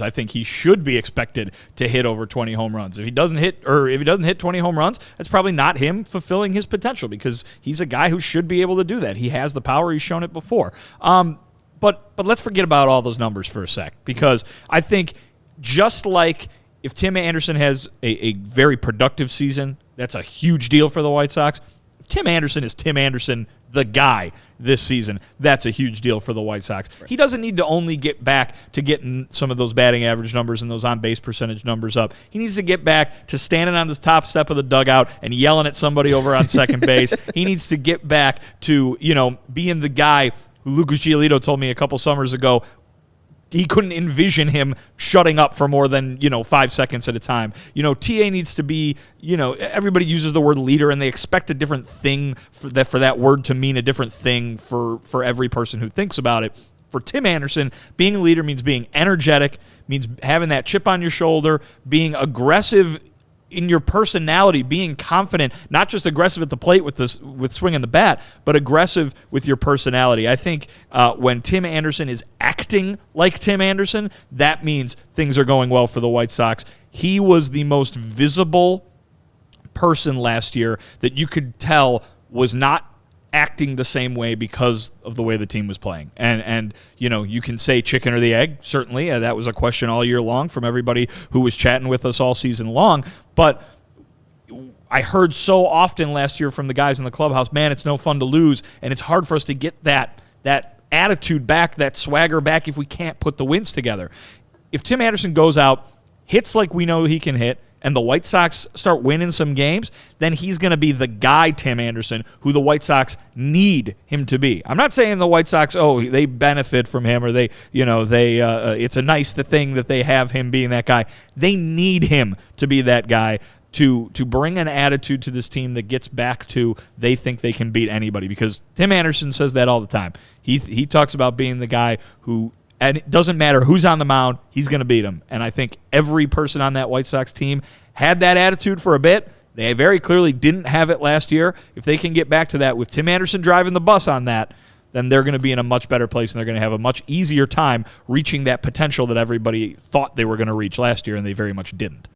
I think he should be expected to hit over 20 home runs. If he doesn't hit 20 home runs, that's probably not him fulfilling his potential, because he's a guy who should be able to do that. He has the power. He's shown it before. But let's forget about all those numbers for a sec, because I think just like if Tim Anderson has a very productive season, that's a huge deal for the White Sox. If Tim Anderson is Tim Anderson, the guy, this season, that's a huge deal for the White Sox. Right. He doesn't need to only get back to getting some of those batting average numbers and those on-base percentage numbers up. He needs to get back to standing on the top step of the dugout and yelling at somebody over on second base. He needs to get back to, being the guy who Lucas Giolito told me a couple summers ago he couldn't envision him shutting up for more than 5 seconds at a time. TA needs to be, everybody uses the word leader and they expect a different thing for that word to mean a different thing for every person who thinks about it. For Tim Anderson, being a leader means being energetic, means having that chip on your shoulder, being aggressive in your personality, being confident, not just aggressive at the plate with swinging the bat, but aggressive with your personality. I think when Tim Anderson is acting like Tim Anderson, that means things are going well for the White Sox. He was the most visible person last year that you could tell was not acting the same way because of the way the team was playing. And you can say chicken or the egg, certainly. That was a question all year long from everybody who was chatting with us all season long. But I heard so often last year from the guys in the clubhouse, man, it's no fun to lose, and it's hard for us to get that attitude back, that swagger back, if we can't put the wins together. If Tim Anderson goes out, hits like we know he can hit, and the White Sox start winning some games, then he's going to be the guy, Tim Anderson, who the White Sox need him to be. I'm not saying the White Sox, they benefit from him, or it's a nice thing that they have him being that guy. They need him to be that guy to bring an attitude to this team that gets back to they think they can beat anybody, because Tim Anderson says that all the time. He talks about being the guy who, and it doesn't matter who's on the mound, he's going to beat him. And I think every person on that White Sox team had that attitude for a bit. They very clearly didn't have it last year. If they can get back to that with Tim Anderson driving the bus on that, then they're going to be in a much better place, and they're going to have a much easier time reaching that potential that everybody thought they were going to reach last year, and they very much didn't.